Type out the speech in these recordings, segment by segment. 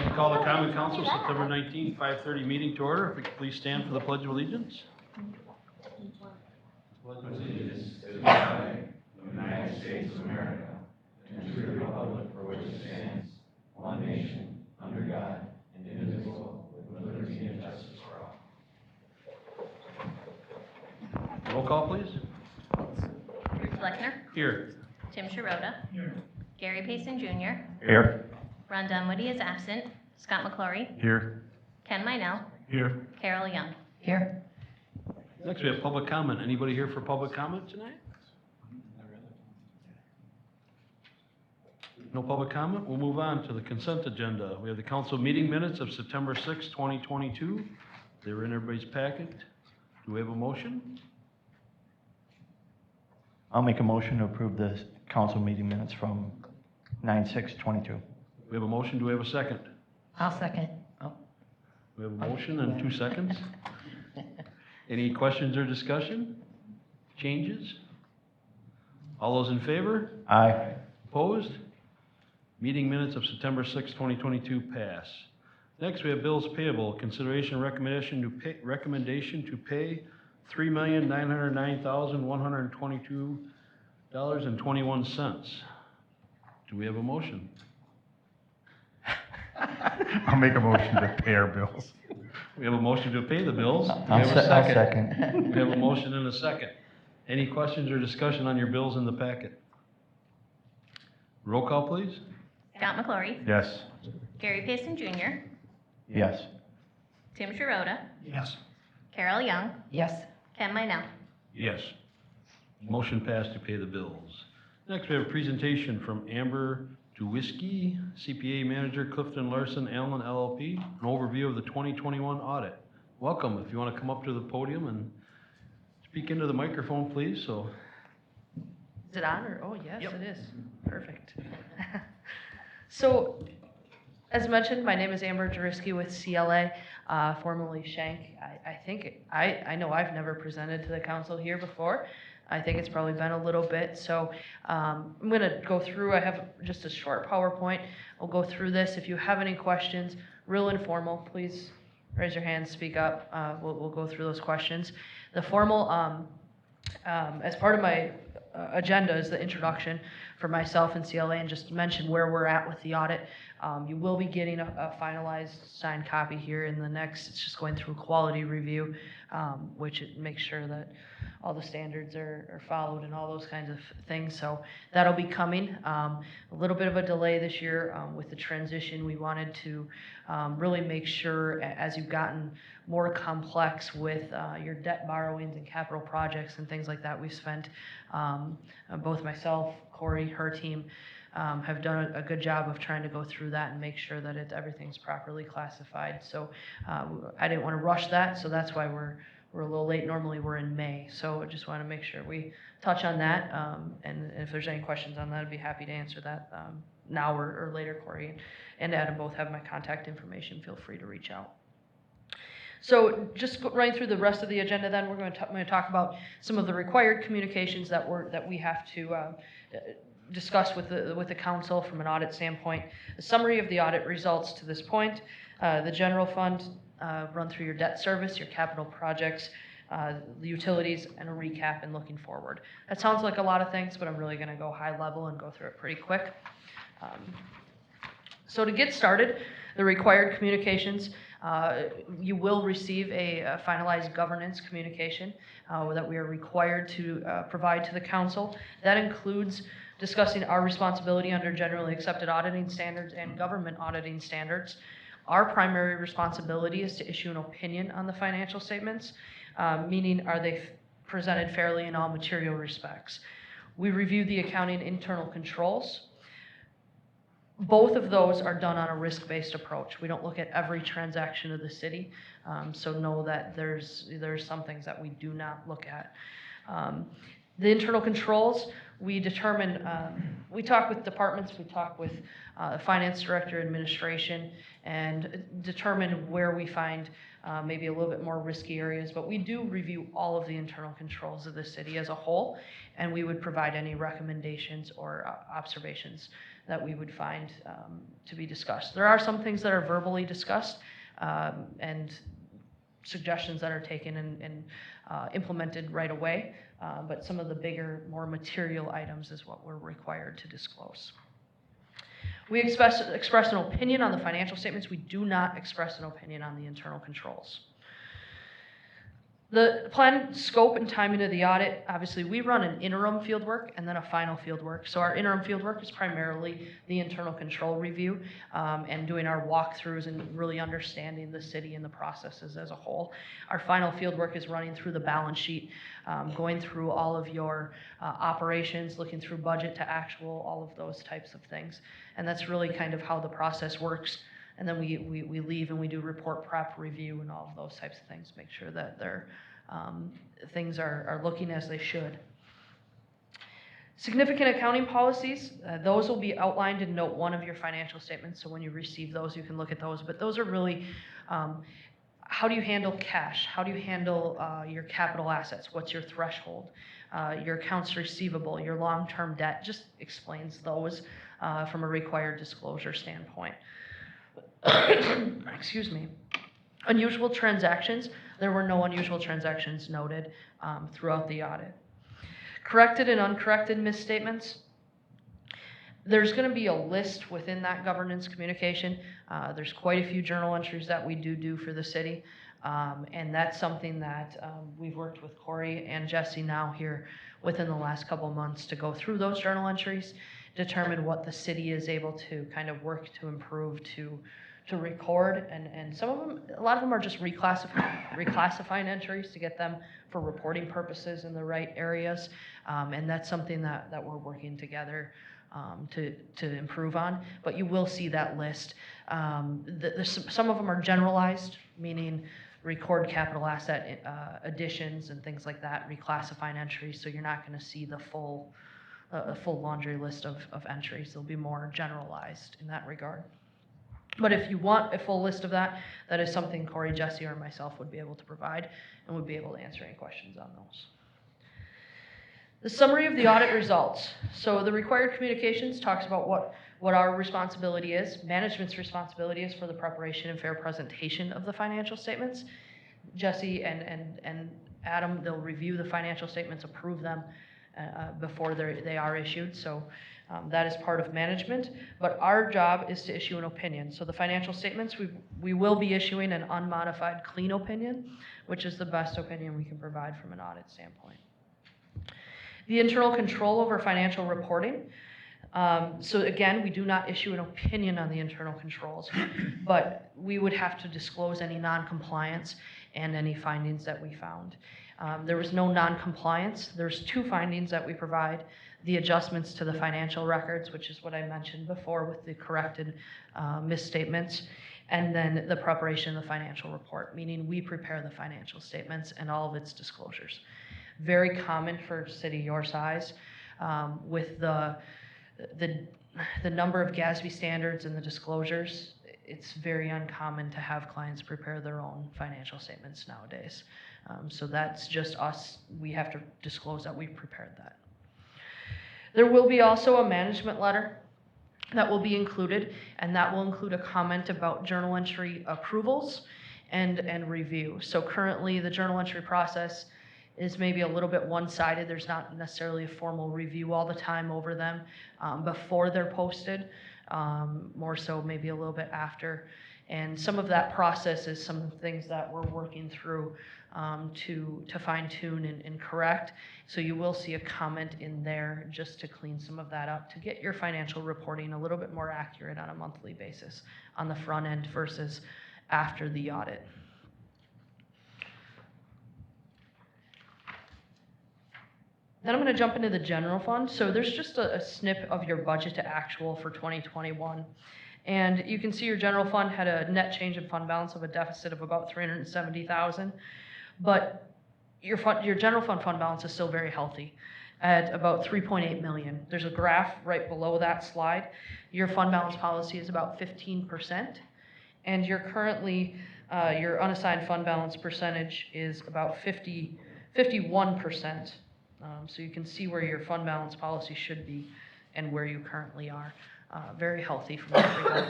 like to call the Common Council September 19th, 5:30 meeting to order. If we could please stand for the Pledge of Allegiance. Pledge allegiance to the flag of the United States of America and to the republic for which it stands, one nation, under God, indivisible, with liberty and justice for all. Roll call, please. Bruce Lechner. Here. Tim Sharota. Here. Gary Payson Jr. Here. Ron Dunwoody is absent. Scott McClory. Here. Ken Meinel. Here. Carol Young. Here. Next, we have public comment. Anybody here for public comment tonight? No public comment? We'll move on to the consent agenda. We have the council meeting minutes of September 6, 2022. They were in everybody's packet. Do we have a motion? I'll make a motion to approve the council meeting minutes from 9/6/22. We have a motion. Do we have a second? I'll second. We have a motion and 2 seconds. Any questions or discussion? Changes? All those in favor? Aye. Opposed? Meeting minutes of September 6, 2022 pass. Next, we have bills payable. Consideration recommendation to pay $3,909,122.21. Do we have a motion? I'll make a motion to pay our bills. We have a motion to pay the bills. Do we I'll have a second. We have a motion and a second. Any questions or discussion on your bills in the packet? Roll call, please. Scott McClory. Yes. Gary Payson Jr. Yes. Tim Sharota. Yes. Carol Young. Yes. Ken Meinel. Yes. Motion passed to pay the bills. Next, we have a presentation from Amber Duwiski, CPA Manager, Clifton Larson Allen LLP, an overview of the 2021 audit. Welcome. If you want to come up to the podium and speak into the microphone, please. So, Is it on or, oh, yes, Yep. it is. Perfect. So, as mentioned, my name is Amber Jariski with CLA, formerly Shank. I know I've never presented to the council here before. I think it's probably been a little bit. So I'm going to go through, I have just a short PowerPoint. I'll go through this. If you have any questions, real informal, please raise your hand, speak up. We'll go through those questions. The formal, as part of my agenda is the introduction for myself and CLA, and just mention where we're at with the audit. You will be getting a finalized signed copy here in the next, it's just going through quality review, which it makes sure that all the standards are followed and all those kinds of things. So that'll be coming. A little bit of a delay this year with the transition. We wanted to really make sure, as you've gotten more complex with your debt borrowings and capital projects and things like that, we've spent, both myself, Corey, her team, have done a good job of trying to go through that and make sure that everything's properly classified. So I didn't want to rush that, so that's why we're a little late. Normally we're in May, so I just want to make sure we touch on that. And if there's any questions on that, I'd be happy to answer that now or later. Corey and Adam both have my contact information. Feel free to reach out. So just running through the rest of the agenda, then I'm going to talk about some of the required communications that we have to discuss with the council from an audit standpoint. A summary of the audit results to this point, the general fund, run through your debt service, your capital projects, the utilities, and a recap and looking forward. That sounds like a lot of things, but I'm really going to go high level and go through it pretty quick. So to get started, the required communications, you will receive a finalized governance communication that we are required to provide to the council. That includes discussing our responsibility under generally accepted auditing standards and government auditing standards. Our primary responsibility is to issue an opinion on the financial statements, meaning are they presented fairly in all material respects. We review the accounting internal controls. Both of those are done on a risk-based approach. We don't look at every transaction of the city, so know that there's some things that we do not look at. The internal controls, we determine, we talk with departments, we talk with finance director, administration, and determine where we find maybe a little bit more risky areas. But we do review all of the internal controls of the city as a whole, and we would provide any recommendations or observations that we would find to be discussed. There are some things that are verbally discussed and suggestions that are taken and implemented right away, but some of the bigger, more material items is what we're required to disclose. We express an opinion on the financial statements. We do not express an opinion on the internal controls. The planned scope and timing of the audit, obviously, we run an interim fieldwork and then a final fieldwork. So our interim fieldwork is primarily the internal control review and doing our walkthroughs and really understanding the city and the processes as a whole. Our final fieldwork is running through the balance sheet, going through all of your operations, looking through budget to actual, all of those types of things. And that's really kind of how the process works. And then we leave and we do report prep, review, and all of those types of things, make sure that things are looking as they should. Significant accounting policies, those will be outlined in note 1 of your financial statements. So when you receive those, you can look at those. But those are really, how do you handle cash? How do you handle your capital assets? What's your threshold? Your accounts receivable, your long-term debt, just explains those from a required disclosure standpoint. Excuse me. Unusual transactions, there were no unusual transactions noted throughout the audit. Corrected and uncorrected misstatements, there's going to be a list within that governance communication. There's quite a few journal entries that we do for the city, and that's something that we've worked with Corey and Jesse now here within the last couple of months to go through those journal entries, determine what the city is able to kind of work to improve to record, and some of them, a lot of them are just reclassifying entries to get them for reporting purposes in the right areas, and that's something that we're working together to improve on. But you will see that list. Some of them are generalized, meaning record capital asset additions and things like that, reclassifying entries, so you're not going to see the full laundry list of entries. They'll be more generalized in that regard. But if you want a full list of that, that is something Corey, Jesse, or myself would be able to provide, and would be able to answer any questions on those. The summary of the audit results. So the required communications talks about what our responsibility is. Management's responsibility is for the preparation and fair presentation of the financial statements. Jesse and Adam, they'll review the financial statements, approve them before they are issued. So that is part of management, but our job is to issue an opinion. So the financial statements, we will be issuing an unmodified clean opinion, which is the best opinion we can provide from an audit standpoint. The internal control over financial reporting. So again, we do not issue an opinion on the internal controls, but we would have to disclose any non-compliance and any findings that we found. There was no non-compliance. There's 2 findings that we provide: the adjustments to the financial records, which is what I mentioned before with the corrected misstatements, and then the preparation of the financial report, meaning we prepare the financial statements and all of its disclosures. Very common for a city your size, with the number of GASB standards and the disclosures. It's very uncommon to have clients prepare their own financial statements nowadays. So that's just us. We have to disclose that we've prepared that. There will be also a management letter that will be included, and that will include a comment about journal entry approvals and review. So currently the journal entry process is maybe a little bit one-sided. There's not necessarily a formal review all the time over them before they're posted, more so maybe a little bit after. And some of that process is some things that we're working through to fine-tune and correct. So you will see a comment in there just to clean some of that up, to get your financial reporting a little bit more accurate on a monthly basis on the front end versus after the audit. Then I'm going to jump into the general fund. So there's just a snip of your budget to actual for 2021. And you can see your general fund had a net change in fund balance of a deficit of about $370,000. But your general fund balance is still very healthy at about $3.8 million. There's a graph right below that slide. Your fund balance policy is about 15%. And you're currently, your unassigned fund balance percentage is about 51%. So you can see where your fund balance policy should be and where you currently are. very healthy from that regard.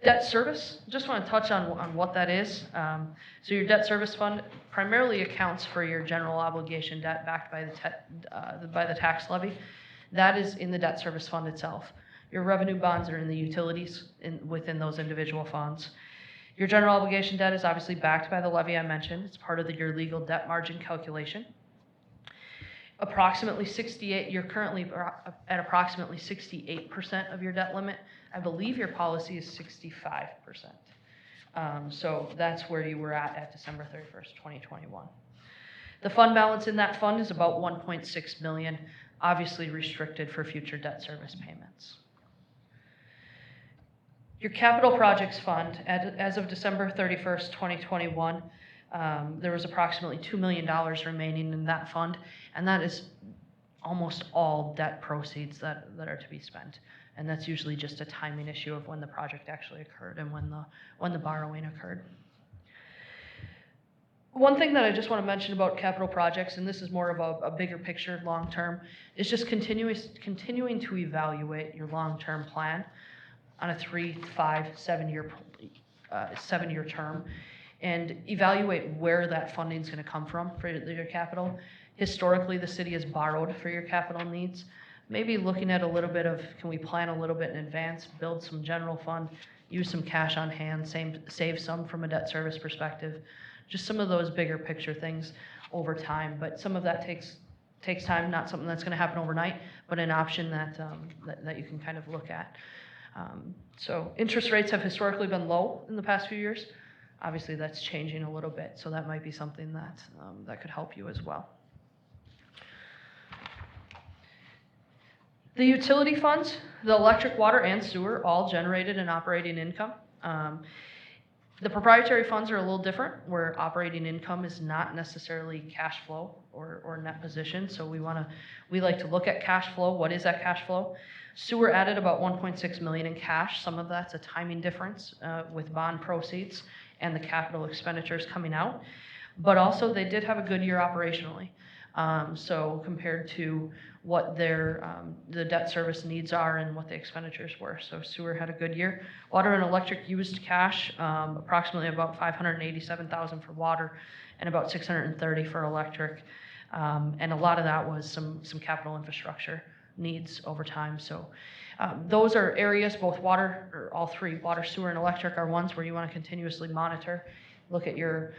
Debt service, just want to touch on what that is. So your debt service fund primarily accounts for your general obligation debt backed by the tax levy. That is in the debt service fund itself. Your revenue bonds are in the utilities within those individual funds. Your general obligation debt is obviously backed by the levy I mentioned. It's part of your legal debt margin calculation. Approximately 68, you're currently at approximately 68% of your debt limit. I believe your policy is 65%. So that's where you were at December 31st, 2021. The fund balance in that fund is about 1.6 million, obviously restricted for future debt service payments. Your capital projects fund, as of December 31st, 2021, there was approximately $2 million remaining in that fund, and that is almost all debt proceeds that are to be spent. And that's usually just a timing issue of when the project actually occurred and when the borrowing occurred. One thing that I just want to mention about capital projects, and this is more of a bigger picture long term, is just continuing to evaluate your long-term plan on a 3, 5, 7-year 7-year term, and evaluate where that funding is going to come from for your capital. Historically, the city has borrowed for your capital needs. Maybe looking at a little bit of, can we plan a little bit in advance, build some general fund, use some cash on hand, save some from a debt service perspective. Just some of those bigger picture things over time, but some of that takes time, not something that's going to happen overnight, but an option that you can kind of look at. So interest rates have historically been low in the past few years. Obviously, that's changing a little bit, so that might be something that could help you as well. The utility funds, the electric, water, and sewer, all generated an operating income. The proprietary funds are a little different, where operating income is not necessarily cash flow or net position. So we like to look at cash flow. What is that cash flow? Sewer added about 1.6 million in cash. Some of that's a timing difference with bond proceeds and the capital expenditures coming out. But also they did have a good year operationally. So compared to what the debt service needs are and what the expenditures were. So sewer had a good year. Water and electric used cash, approximately about 587,000 for water and about 630 for electric. And a lot of that was some capital infrastructure needs over time. So those are areas, both water, or all three, water, sewer, and electric, are ones where you want to continuously monitor. Look at your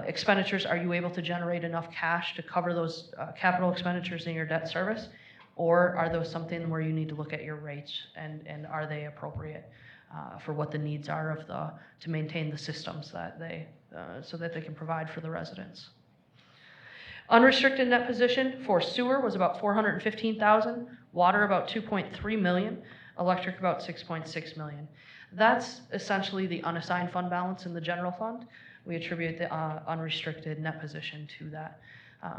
expenditures. Are you able to generate enough cash to cover those capital expenditures in your debt service? Or are those something where you need to look at your rates and are they appropriate for what the needs are to maintain the systems so that they can provide for the residents? Unrestricted net position for sewer was about 415,000, water about 2.3 million, electric about 6.6 million. That's essentially the unassigned fund balance in the general fund. We attribute the unrestricted net position to that.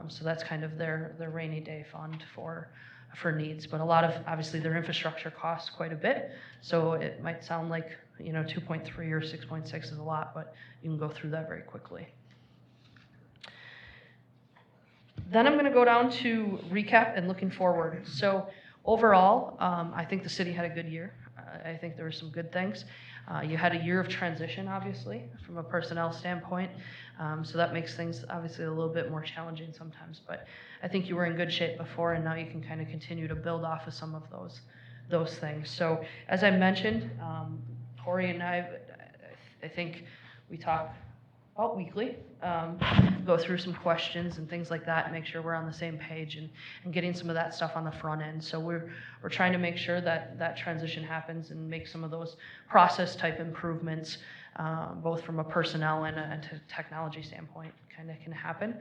So that's kind of their rainy day fund for needs. But a lot of, obviously, their infrastructure costs quite a bit. So it might sound like 2.3 or 6.6 is a lot, but you can go through that very quickly. Then I'm going to go down to recap and looking forward. So overall, I think the city had a good year. I think there were some good things. You had a year of transition, obviously, from a personnel standpoint. So that makes things obviously a little bit more challenging sometimes. But I think you were in good shape before, and now you can kind of continue to build off of some of those things. So as I mentioned, Corey and I think we talk about weekly, go through some questions and things like that, make sure we're on the same page and getting some of that stuff on the front end. So we're trying to make sure that transition happens and make some of those process type improvements, both from a personnel and a technology standpoint, kind of can happen.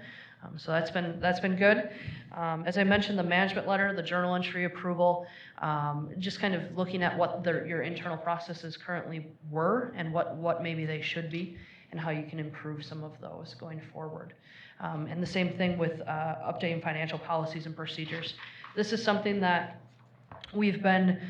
So that's been good. As I mentioned, the management letter, the journal entry approval, just kind of looking at what your internal processes currently were and what maybe they should be, and how you can improve some of those going forward. And the same thing with updating financial policies and procedures. This is something that we've been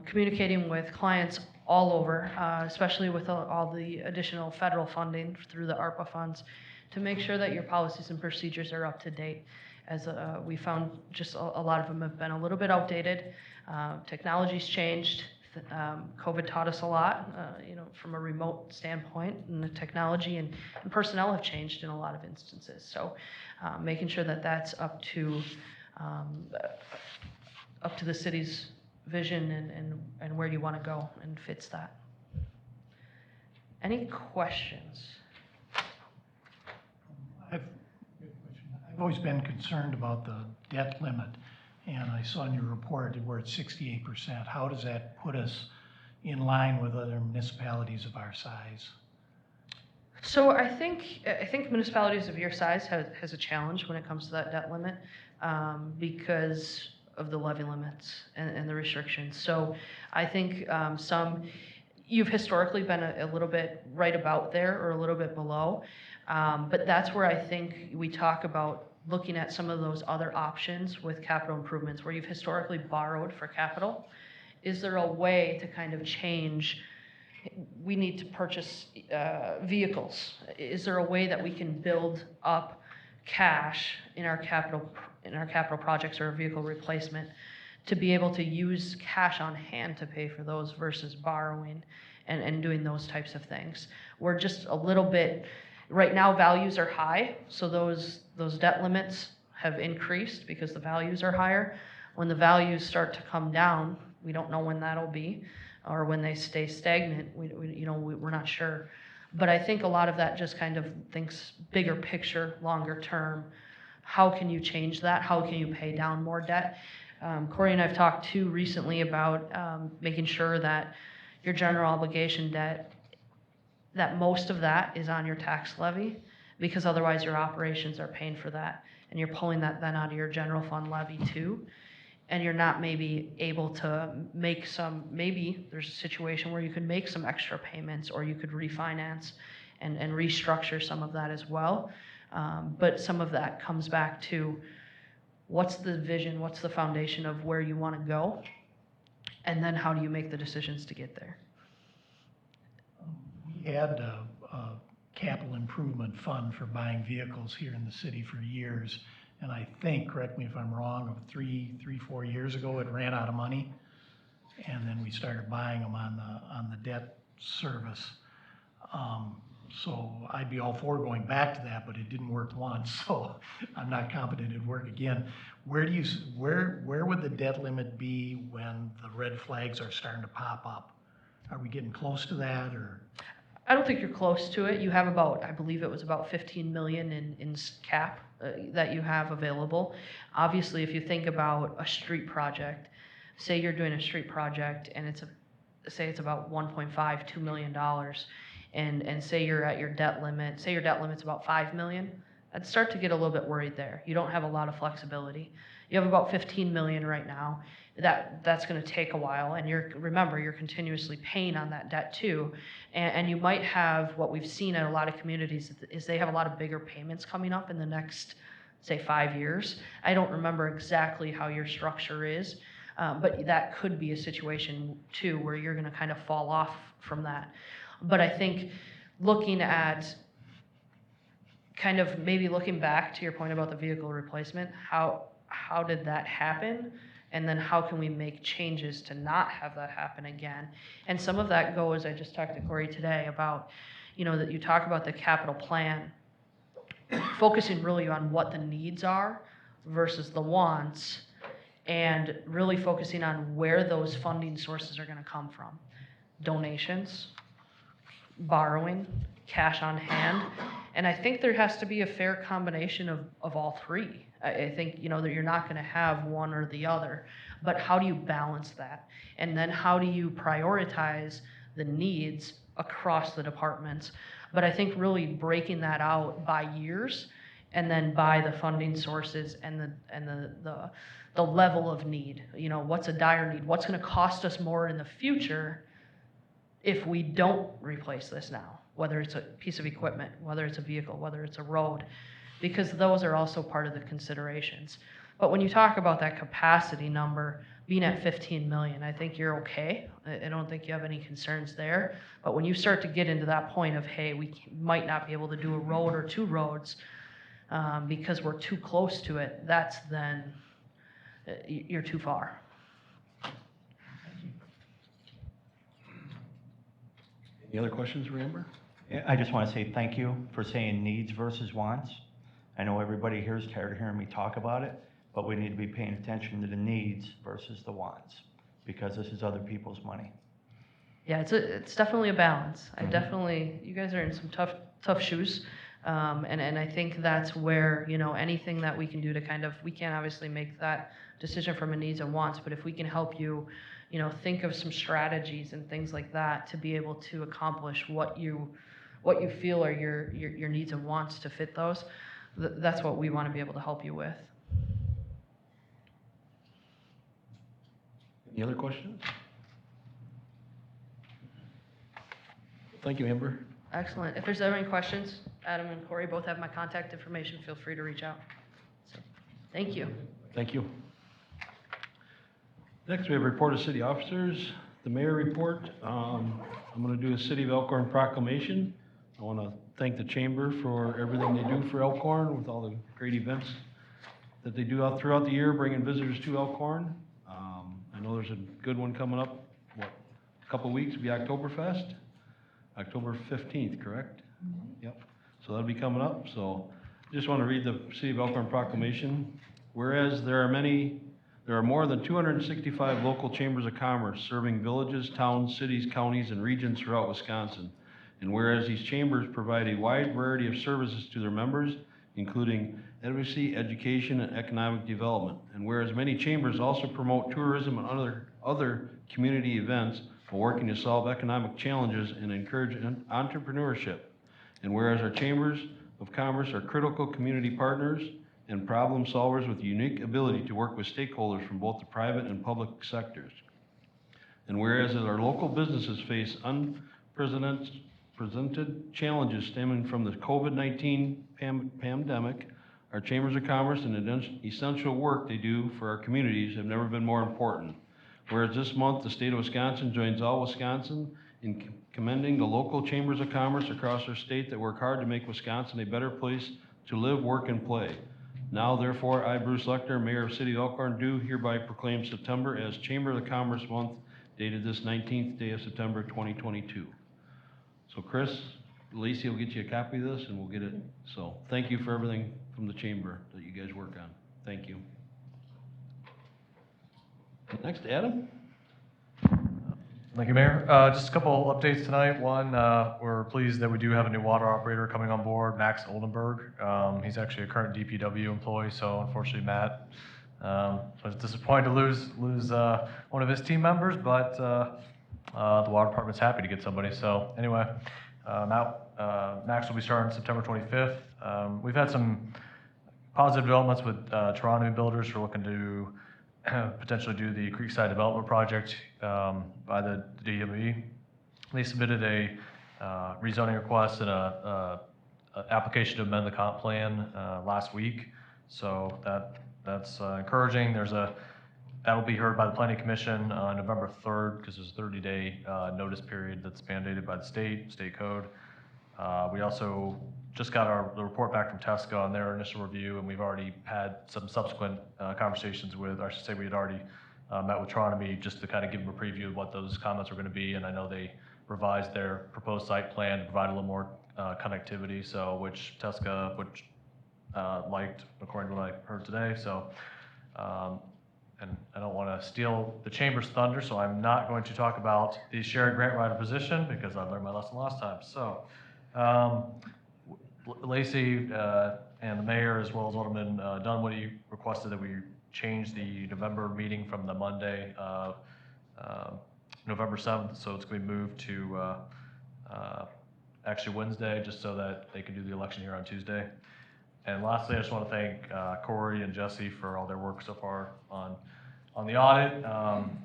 communicating with clients all over, especially with all the additional federal funding through the ARPA funds, to make sure that your policies and procedures are up to date. as we found just a lot of them have been a little bit outdated. Technology's changed. COVID taught us a lot, from a remote standpoint, and the technology and personnel have changed in a lot of instances. So making sure that that's up to the city's vision and where you want to go and fits that. Any questions? I've always been concerned about the debt limit, and I saw in your report that we're at 68%. How does that put us in line with other municipalities of our size? So I think municipalities of your size has a challenge when it comes to that debt limit because of the levy limits and the restrictions. So I think you've historically been a little bit right about there or a little bit below, but that's where I think we talk about looking at some of those other options with capital improvements where you've historically borrowed for capital. Is there a way to kind of change? We need to purchase vehicles. Is there a way that we can build up cash in our capital projects or vehicle replacement to be able to use cash on hand to pay for those versus borrowing and doing those types of things? We're just a little bit, right now values are high, so those debt limits have increased because the values are higher. When the values start to come down, we don't know when that'll be, or when they stay stagnant, we're not sure. But I think a lot of that just kind of thinks bigger picture, longer term. How can you change that? How can you pay down more debt? Corey and I have talked too recently about making sure that your general obligation debt, that most of that is on your tax levy, because otherwise your operations are paying for that, and you're pulling that then out of your general fund levy too, and you're not maybe able to make maybe there's a situation where you could make some extra payments, or you could refinance and restructure some of that as well. But some of that comes back to what's the vision, what's the foundation of where you want to go, and then how do you make the decisions to get there? We had a capital improvement fund for buying vehicles here in the city for years, and I think, correct me if I'm wrong, 4 years ago it ran out of money, and then we started buying them on the debt service. So I'd be all for going back to that, but it didn't work once, so I'm not confident it'd work again. Where would the debt limit be when the red flags are starting to pop up? Are we getting close to that, or? I don't think you're close to it. You have I believe it was about 15 million in cap that you have available. Obviously, if you think about a street project, say you're doing a street project and say it's about $1.5–2 million, and say you're at your debt limit, say your debt limit's about 5 million, I'd start to get a little bit worried there. You don't have a lot of flexibility. You have about 15 million right now. That's going to take a while, and remember, you're continuously paying on that debt too, and you might have, what we've seen in a lot of communities is they have a lot of bigger payments coming up in the next, say, 5 years. I don't remember exactly how your structure is, but that could be a situation too where you're going to kind of fall off from that. But I think looking at kind of maybe looking back to your point about the vehicle replacement, how did that happen? And then how can we make changes to not have that happen again? And some of that goes, I just talked to Corey today about, that you talk about the capital plan, focusing really on what the needs are versus the wants, and really focusing on where those funding sources are going to come from. Donations, borrowing, cash on hand. And I think there has to be a fair combination of all three. I think, that you're not going to have one or the other, but how do you balance that? And then how do you prioritize the needs across the departments? But I think really breaking that out by years and then by the funding sources and the level of need. What's a dire need? What's going to cost us more in the future if we don't replace this now? Whether it's a piece of equipment, whether it's a vehicle, whether it's a road, because those are also part of the considerations. But when you talk about that capacity number being at 15 million, I think you're okay. I don't think you have any concerns there. But when you start to get into that point of, hey, we might not be able to do a road or two roads, because we're too close to it, that's then, you're too far. Any other questions for Amber? I just want to say thank you for saying needs versus wants. I know everybody here is tired of hearing me talk about it, but we need to be paying attention to the needs versus the wants, because this is other people's money. Yeah, it's definitely a balance. You guys are in some tough shoes. And I think that's where, anything that we can do to we can't obviously make that decision from a needs and wants, but if we can help you, think of some strategies and things like that to be able to accomplish what you feel are your needs and wants to fit those, that's what we want to be able to help you with. Any other questions? Thank you, Amber. Excellent. If there's ever any questions, Adam and Corey both have my contact information. Feel free to reach out. So, thank you. Thank you. Next, we have report of city officers. The mayor report. I'm going to do a City of Elkhorn proclamation. I want to thank the chamber for everything they do for Elkhorn with all the great events that they do out throughout the year, bringing visitors to Elkhorn. I know there's a good one coming up, a couple weeks, it'll be Oktoberfest. October 15th, correct? Yep. So that'll be coming up. So just want to read the City of Elkhorn proclamation. Whereas there are more than 265 local chambers of commerce serving villages, towns, cities, counties, and regions throughout Wisconsin. And whereas these chambers provide a wide variety of services to their members, including advocacy, education, and economic development. And whereas many chambers also promote tourism and other community events for working to solve economic challenges and encourage entrepreneurship. And whereas our chambers of commerce are critical community partners and problem solvers with a unique ability to work with stakeholders from both the private and public sectors. And whereas as our local businesses face unprecedented challenges stemming from the COVID-19 pandemic, our chambers of commerce and the essential work they do for our communities have never been more important. Whereas this month, the state of Wisconsin joins all Wisconsin in commending the local chambers of commerce across our state that work hard to make Wisconsin a better place to live, work, and play. Now, therefore, I, Bruce Lechter, Mayor of City of Elkhorn, do hereby proclaim September as Chamber of Commerce Month, dated this 19th day of September 2022. So Chris, Lacey will get you a copy of this and we'll get it. So thank you for everything from the chamber that you guys work on. Thank you. Next, Adam. Thank you, Mayor. Just a couple updates tonight. One, we're pleased that we do have a new water operator coming on board, Max Oldenburg. He's actually a current DPW employee, so unfortunately, Matt was disappointed to lose one of his team members, but the water department's happy to get somebody. So anyway, Max will be starting September 25th. We've had some positive developments with Toronto builders who are looking to potentially do the Creekside Development Project by the DMV. They submitted a rezoning request and a application to amend the comp plan last week. So that's encouraging. That'll be heard by the Planning Commission on November 3rd because there's a 30-day notice period that's mandated by the state code. We also just got the report back from TESCA on their initial review, and we've already had some subsequent conversations with, or I should say we had already met with Tronomy just to kind of give them a preview of what those comments were going to be, and I know they revised their proposed site plan to provide a little more connectivity, so which TESCA liked according to what I heard today. So, and I don't want to steal the chamber's thunder, so I'm not going to talk about the shared grant writer position because I learned my lesson last time. So. Lacey and the mayor, as well as Alderman Dunwoody, requested that we change the November meeting from the Monday, November 7th, so it's going to be moved to actually Wednesday, just so that they can do the election here on Tuesday. And lastly, I just want to thank Corey and Jesse for all their work so far on the audit.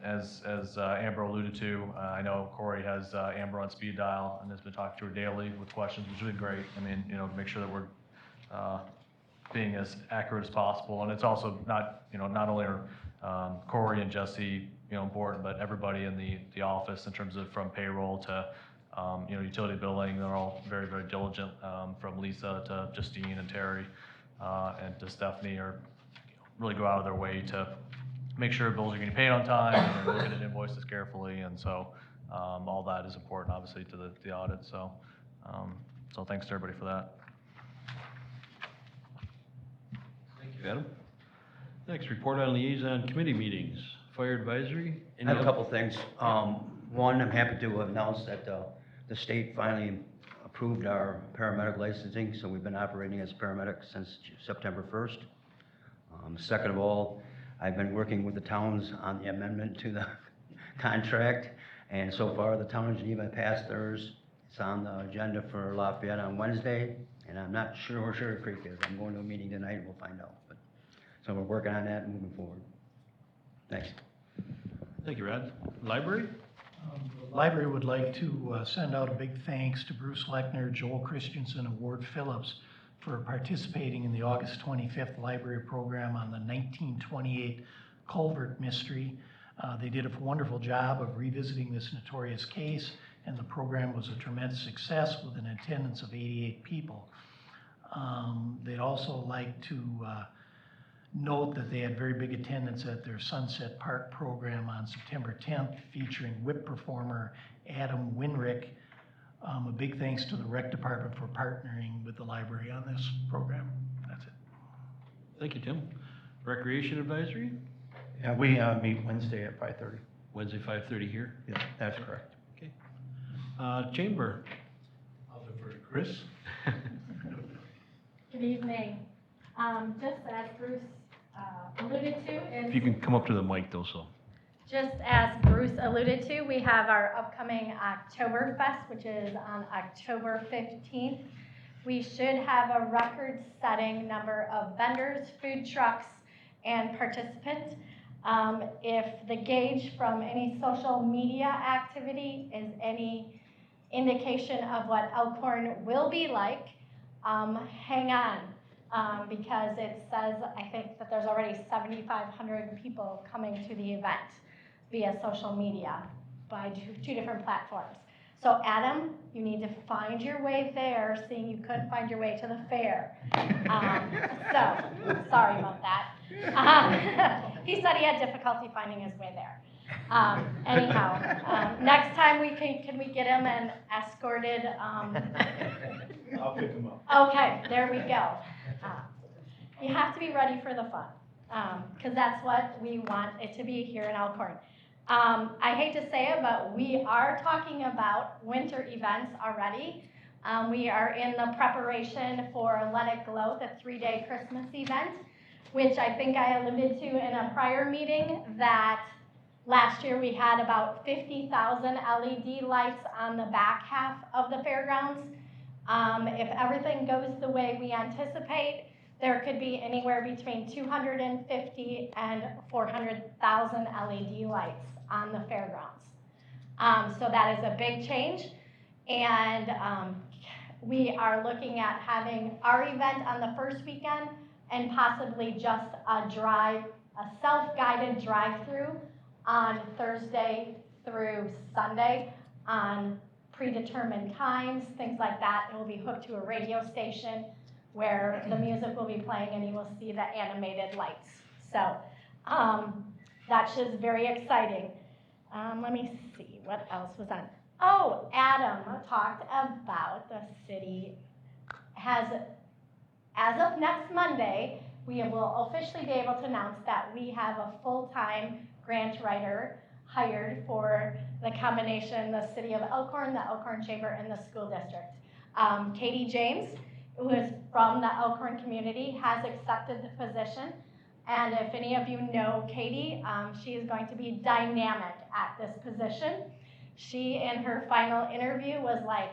As Amber alluded to, I know Corey has Amber on speed dial and has been talking to her daily with questions, which has been great. I mean, to make sure that we're being as accurate as possible. And it's also not only are Corey and Jesse, important, but everybody in the office in terms of from payroll to utility billing. They're all very, very diligent, from Lisa to Justine and Terry. and to Stephanie are, really go out of their way to make sure bills are getting paid on time, and they're looking at invoices carefully, and so, all that is important, obviously, to the audit, so, so thanks to everybody for that. Thank you, Adam. Next, report on liaison committee meetings. Fire advisory. I have a couple things. One, I'm happy to announce that the state finally approved our paramedic licensing, so we've been operating as paramedics since September 1st. Second of all, I've been working with the towns on the amendment to the contract, and so far the town of Geneva passed theirs. It's on the agenda for Lafayette on Wednesday, and I'm not sure where Sugar Creek is. I'm going to a meeting tonight and we'll find out. But, so we're working on that and moving forward. Thanks. Thank you, Rod. Library? The library would like to send out a big thanks to Bruce Lechner, Joel Christensen, and Ward Phillips for participating in the August 25th library program on the 1928 Culvert Mystery. They did a wonderful job of revisiting this notorious case, and the program was a tremendous success with an attendance of 88 people. They'd also like to note that they had very big attendance at their Sunset Park program on September 10th, featuring whip performer Adam Winrick. A big thanks to the rec department for partnering with the library on this program. That's it. Thank you, Tim. Recreation advisory? Yeah, we meet Wednesday at 5:30. Wednesday, 5:30 here. Yeah, that's correct. Okay. Chamber? I'll defer to Chris. Good evening. Just as Bruce alluded to, If you can come up to the mic though, so. just as Bruce alluded to, we have our upcoming Oktoberfest, which is on October 15th. We should have a record-setting number of vendors, food trucks, and participants. If the gauge from any social media activity is any indication of what Elkhorn will be like, hang on. Because it says, I think that there's already 7,500 people coming to the event via social media by two different platforms. So Adam, you need to find your way there, seeing you couldn't find your way to the fair. So, sorry about that. He said he had difficulty finding his way there. Anyhow, next time can we get him and escorted? I'll pick him up. Okay, there we go. You have to be ready for the fun, because that's what we want it to be here in Elkhorn. I hate to say it, but we are talking about winter events already. We are in the preparation for Let It Glow, the 3-day Christmas event, which I think I alluded to in a prior meeting, that last year we had about 50,000 LED lights on the back half of the fairgrounds. If everything goes the way we anticipate, there could be anywhere between 250 and 400,000 LED lights on the fairgrounds. So that is a big change, and we are looking at having our event on the first weekend and possibly just a self-guided drive-through on Thursday through Sunday on predetermined times, things like that. It will be hooked to a radio station where the music will be playing and you will see the animated lights. So that's just very exciting. Let me see, what else was on? Oh, Adam talked about the city has, as of next Monday, we will officially be able to announce that we have a full-time grant writer hired for the combination, the city of Elkhorn, the Elkhorn Chamber, and the school district. Katie James, who is from the Elkhorn community, has accepted the position. And if any of you know Katie, she is going to be dynamic at this position. She, in her final interview, was like,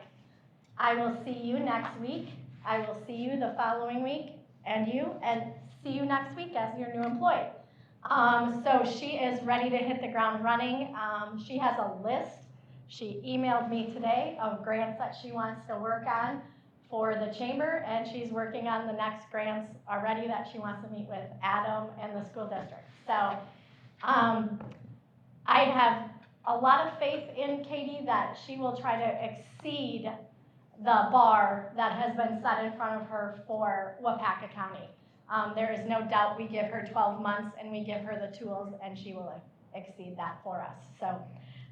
I will see you next week, I will see you the following week, and see you next week as your new employee. So she is ready to hit the ground running. She has a list. She emailed me today of grants that she wants to work on for the chamber, and she's working on the next grants already that she wants to meet with Adam and the school district. So I have a lot of faith in Katie that she will try to exceed the bar that has been set in front of her for Wapaka County. There is no doubt we give her 12 months and we give her the tools and she will exceed that for us. So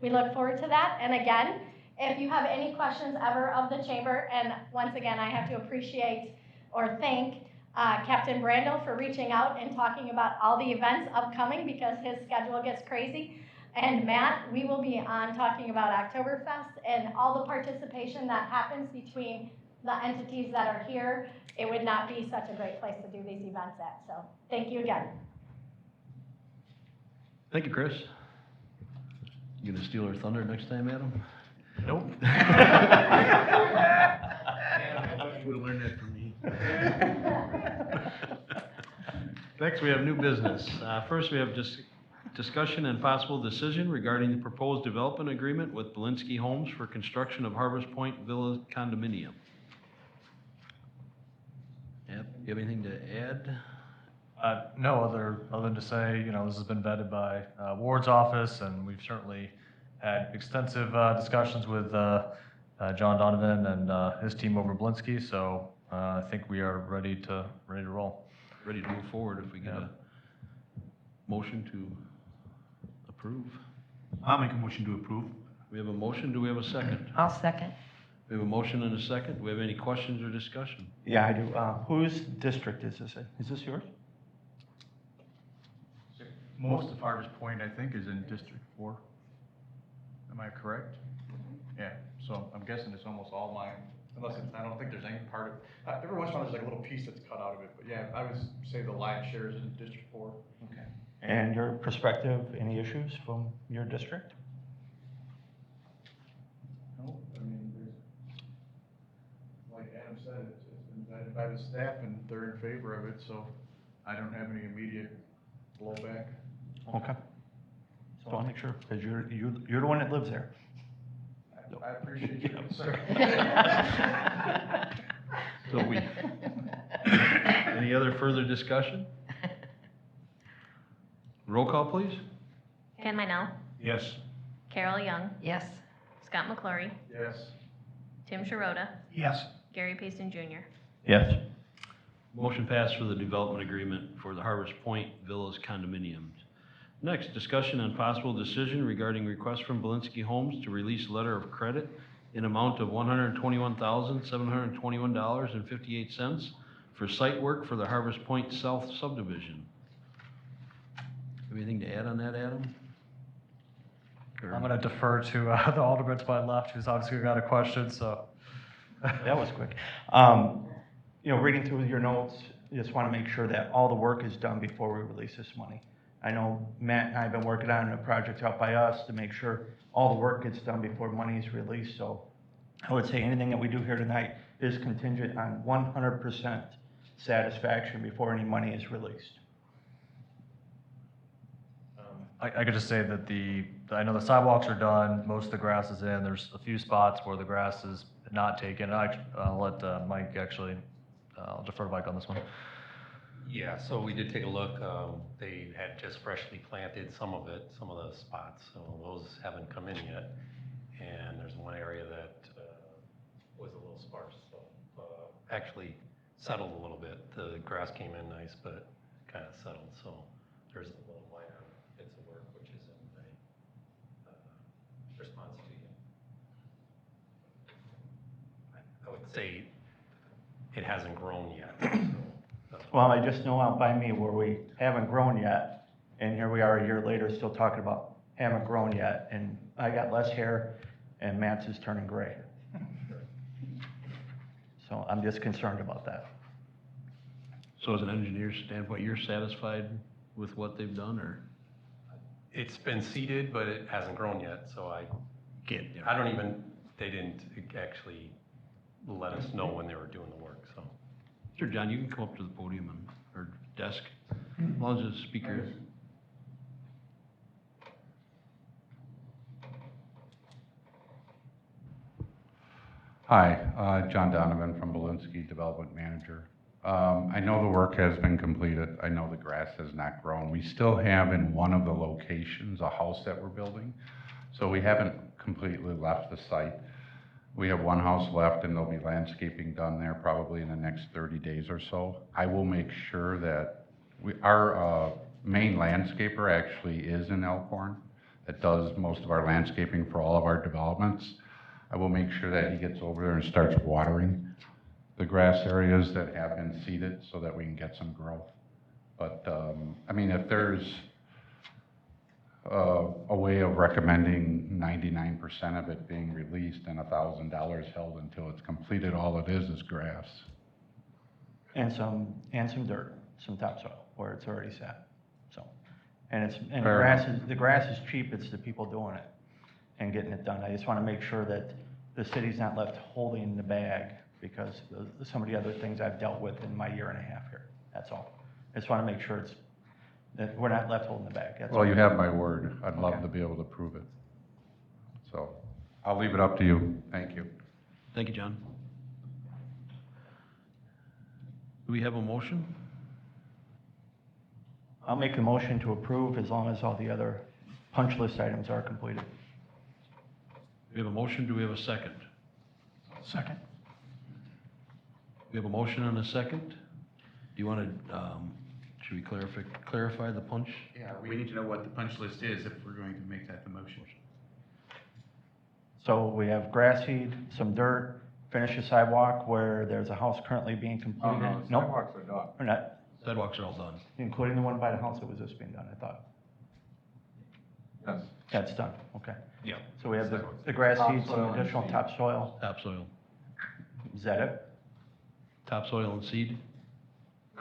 we look forward to that. And again, if you have any questions ever of the chamber, and once again, I have to appreciate or thank Captain Brandel for reaching out and talking about all the events upcoming because his schedule gets crazy. And Matt, we will be on talking about Oktoberfest and all the participation that happens between the entities that are here. It would not be such a great place to do these events at. So thank you again. Thank you, Chris. You gonna steal our thunder next time, Adam? Nope. Would have learned that from me. Next, we have new business. First, we have discussion and possible decision regarding the proposed development agreement with Belinsky Homes for construction of Harvest Point Villa condominium. Yep, you have anything to add? No, other than to say, this has been vetted by Ward's office, and we've certainly had extensive discussions with John Donovan and his team over Belinsky, so I think we are ready to roll. Ready to move forward if we get a motion to approve. I'll make a motion to approve. We have a motion, do we have a second? I'll second. We have a motion and a second, do we have any questions or discussion? Yeah, I do. Whose district is this in? Is this yours? Most of Harvest Point, I think, is in District 4. Am I correct? Yeah, so I'm guessing it's almost all mine, unless it's, I don't think there's any part of, every once in a while there's like a little piece that's cut out of it, but yeah, I would say the lion's share is in District 4. Okay. And your perspective, any issues from your district? No, I mean, there's, like Adam said, it's been vetted by the staff and they're in favor of it, so I don't have any immediate blowback. Okay. Just want to make sure, because you're the one that lives there. I appreciate you, sir. So any other further discussion? Roll call, please. Ken Minell, Yes. Carol Young, Yes. Scott McClory, Yes. Tim Sharota, Yes. Gary Payson Jr. Yes. Motion passed for the development agreement for the Harvest Point Villas condominiums. Next, discussion and possible decision regarding request from Belinsky Homes to release letter of credit in amount of $121,721.58 for site work for the Harvest Point South subdivision. Anything to add on that, Adam? Or- I'm going to defer to the alderman to my left, who's obviously got a question, so. That was quick. Reading through your notes, just want to make sure that all the work is done before we release this money. I know Matt and I have been working on a project out by us to make sure all the work gets done before money is released. So I would say anything that we do here tonight is contingent on 100% satisfaction before any money is released. I could just say that I know the sidewalks are done, most of the grass is in, there's a few spots where the grass is not taken. I'll let Mike actually, I'll defer to Mike on this one. Yeah, so we did take a look. They had just freshly planted some of the spots, so those haven't come in yet. And there's one area that was a little sparse, so actually settled a little bit. The grass came in nice, but kind of settled, so there's a little minor bits of work, which is in the response to you. I would say it hasn't grown yet. So. Well, I just know out by me where we haven't grown yet, and here we are a year later still talking about haven't grown yet, and I got less hair, and Matt's is turning gray. So I'm just concerned about that. So as an engineer's standpoint, you're satisfied with what they've done, or? It's been seeded, but it hasn't grown yet, so Can't. they didn't actually let us know when they were doing the work, so. Sure, John, you can come up to the podium or desk, as long as the speaker is. Hi, John Donovan from Belinsky, Development Manager. I know the work has been completed. I know the grass has not grown. We still have in one of the locations a house that we're building, so we haven't completely left the site. We have one house left, and there'll be landscaping done there probably in the next 30 days or so. I will make sure that our main landscaper actually is in Elkhorn, that does most of our landscaping for all of our developments. I will make sure that he gets over there and starts watering the grass areas that have been seeded so that we can get some growth. But, I mean, if there's a way of recommending 99% of it being released and $1,000 held until it's completed, all it is grass. And some dirt, some topsoil where it's already set, so. And Fair the grass is cheap, it's the people doing it and getting it done. I just wanna make sure that the city's not left holding the bag because of some of the other things I've dealt with in my year and a half here, that's all. I just wanna make sure that we're not left holding the bag, that's all. Well, you have my word. I'd love Okay. to be able to prove it. So I'll leave it up to you. Thank you. Thank you, John. Do we have a motion? I'll make a motion to approve as long as all the other punch list items are completed. We have a motion, do we have a second? Second. We have a motion and a second. Do you want to, should we clarify the punch? Yeah, we need to know what the punch list is if we're going to make that the motion. So we have grass seed, some dirt, finish a sidewalk where there's a house currently being completed. Nope, sidewalks are done. we're not, Sidewalks are all done. including the one by the house that was just being done, I thought. Yes. That's done, okay. Yeah. So we have Sidewalks. the grass seed, Topsoil some and additional seed. topsoil. Topsoil. Is that it? Topsoil and seed?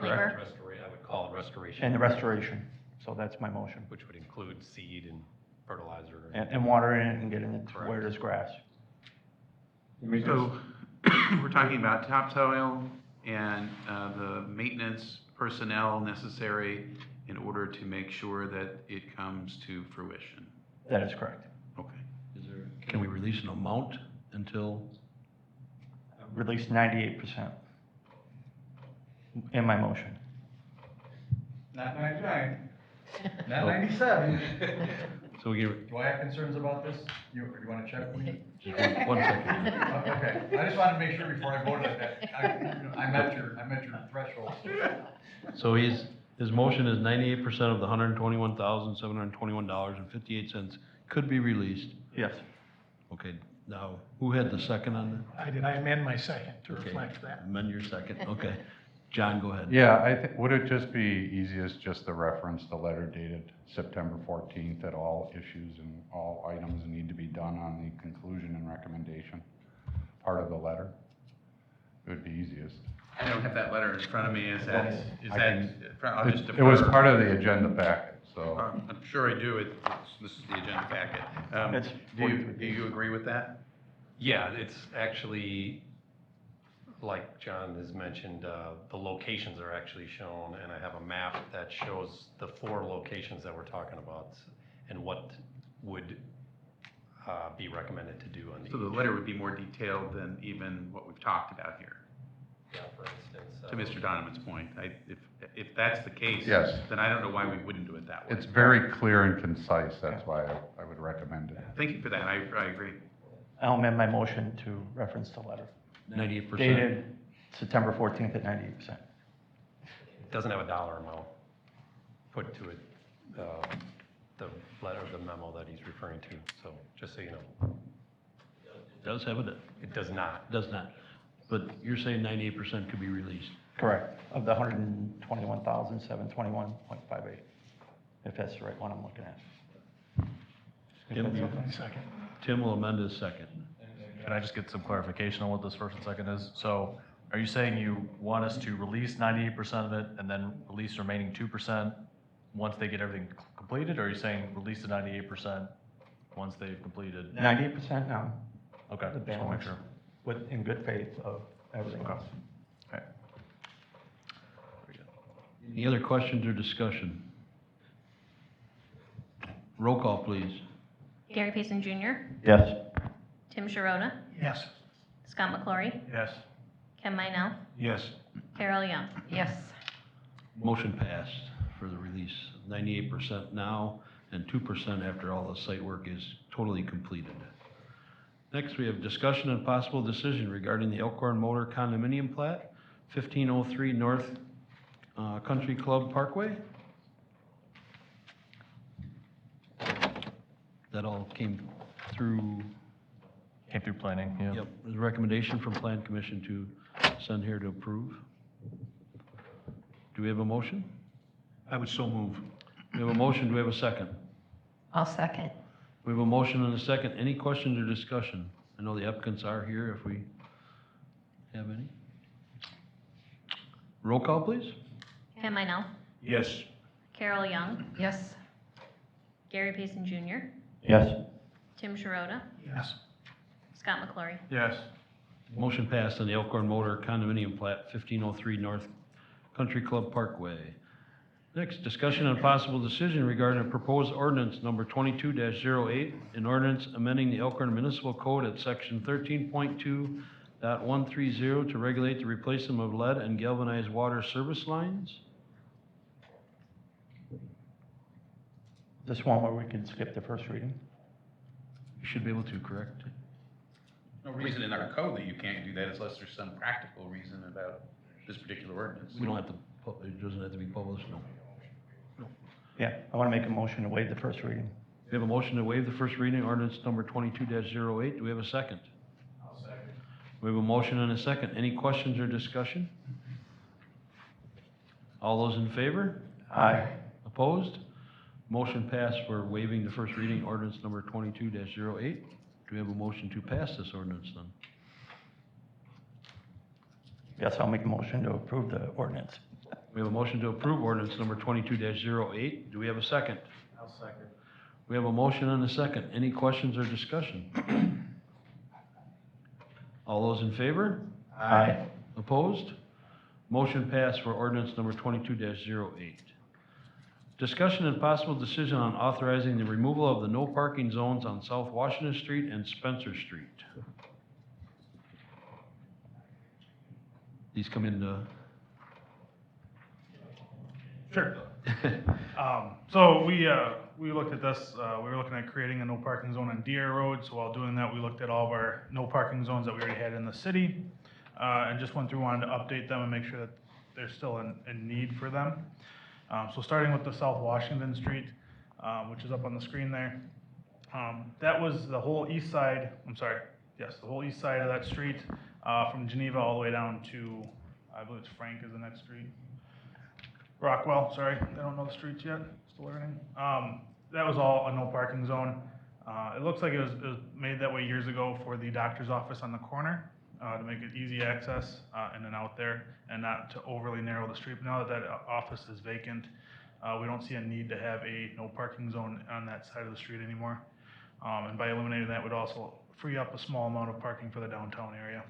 Labor. I would call it restoration. And the restoration, so that's my motion. Which would include seed and fertilizer. And watering it and getting it to Correct. where there's grass. So, we're talking about topsoil and the maintenance personnel necessary in order to make sure that it comes to fruition. That is correct. Okay. Can we release an amount until, Release 98% in my motion. Not 99, not 97. so we get, Do I have concerns about this? You want to check with me? just one second. Okay, I just wanted to make sure before I voted that I met your threshold. So his motion is 98% of the $121,721.58 could be released. Yes. Okay, now, who had the second on I amend my second to that? Okay, reflect that. amend your second, okay. John, go ahead. Yeah, would it just be easiest just to reference the letter dated September 14th that all issues and all items need to be done on the conclusion and recommendation part of the letter? It would be easiest. I don't have that letter in front of me. Is that, I'll just It was defer. part of the agenda packet, so. I'm sure I do. This is the agenda packet. It's Do you agree with that? Yeah, it's actually, like John has mentioned, the locations are actually shown, and I have a map that shows the 4 locations that we're talking about and what would be recommended to do on these. So the letter would be more detailed than even what we've talked about here. Yeah, for instance. To Mr. Donovan's point, if that's the case, Yes. then I don't know why we wouldn't do it that way. It's very clear and concise, that's why I would recommend it. Thank you for that. I agree. I'll amend my motion to reference the letter. 98%? Dated September 14th at 98%. It doesn't have a dollar amount put to it, the letter, the memo that he's referring to, so just so you know. It does have it, It does not. does not. But you're saying 98% could be released. Correct, of the 121,721.58, if that's the right one I'm looking at. If that's okay. Second. Tim will amend his second. Can I just get some clarification on what this first and second is? So are you saying you want us to release 98% of it and then release the remaining 2% once they get everything completed? Or are you saying release the 98% once they've completed? 98% now, Okay, the just want to make balance, sure. with, in good faith of everything Okay. else. Okay. Very good. Any other questions or discussion? Roll call, please. Gary Payson Jr., Yes. Tim Sharota, Yes. Scott McClory, Yes. Ken Minell, Yes. Carol Young. Yes. Motion passed for the release, 98% now and 2% after all the site work is totally completed. Next, we have discussion and possible decision regarding the Elkhorn Motor Condominium Plat, 1503 North Country Club Parkway. That all came through, Came through planning, yeah. yep, there's a recommendation from Plan Commission to send here to approve. Do we have a motion? I would so move. We have a motion, do we have a second? I'll second. We have a motion and a second. Any questions or discussion? I know the applicants are here if we have any. Roll call, please. Ken Minell, Yes. Carol Young, Yes. Gary Payson Jr., Yes. Tim Sharota, Yes. Scott McClory. Yes. Motion passed on the Elkhorn Motor Condominium Plat, 1503 North Country Club Parkway. Next, discussion and possible decision regarding a proposed ordinance number 22-08, an ordinance amending the Elkhorn Municipal Code at section 13.2.130 to regulate the replacement of lead and galvanized water service lines. This one where we can skip the first reading? You should be able to, correct? No reason in our code that you can't do that unless there's some practical reason about this particular ordinance. We don't have to, it doesn't have to be published, no. Yeah, I want to make a motion to waive the first reading. We have a motion to waive the first reading, ordinance number 22-08. Do we have a second? I'll second. We have a motion and a second. Any questions or discussion? All those in favor? Aye. Opposed? Motion passed for waiving the first reading, ordinance number 22-08. Do we have a motion to pass this ordinance then? Yes, I'll make a motion to approve the ordinance. We have a motion to approve ordinance number 22-08. Do we have a second? I'll second. We have a motion and a second. Any questions or discussion? All those in favor? Aye. Opposed? Motion passed for ordinance number 22-08. Discussion and possible decision on authorizing the removal of the no parking zones on South Washington Street and Spencer Street. These come into, Sure. So we looked at this, we were looking at creating a no parking zone on Deer Road, so while doing that, we looked at all of our no parking zones that we already had in the city, and just went through, wanted to update them and make sure that there's still a need for them. So starting with the South Washington Street, which is up on the screen there, that was the whole east side, the whole east side of that street, from Geneva all the way down to, I believe it's Frank is the next street. Rockwell, sorry, I don't know the streets yet, still learning. That was all a no parking zone. It looks like it was made that way years ago for the doctor's office on the corner, to make it easy access in and out there, and not to overly narrow the street. But now that that office is vacant, we don't see a need to have a no parking zone on that side of the street anymore. And by eliminating that would also free up a small amount of parking for the downtown area.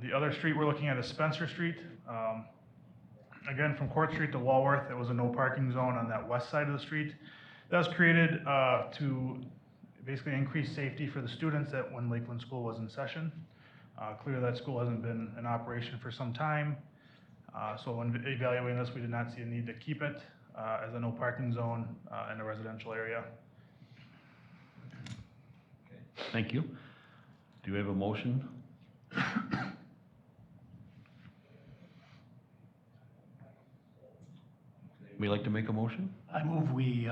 The other street we're looking at is Spencer Street. Again, from Court Street to Walworth, there was a no parking zone on that west side of the street. That was created to basically increase safety for the students when Lakeland School was in session. Clearly that school hasn't been in operation for some time. So when evaluating this, we did not see a need to keep it as a no parking zone in a residential area. thank you. Do we have a motion? Would you like to make a motion? I move we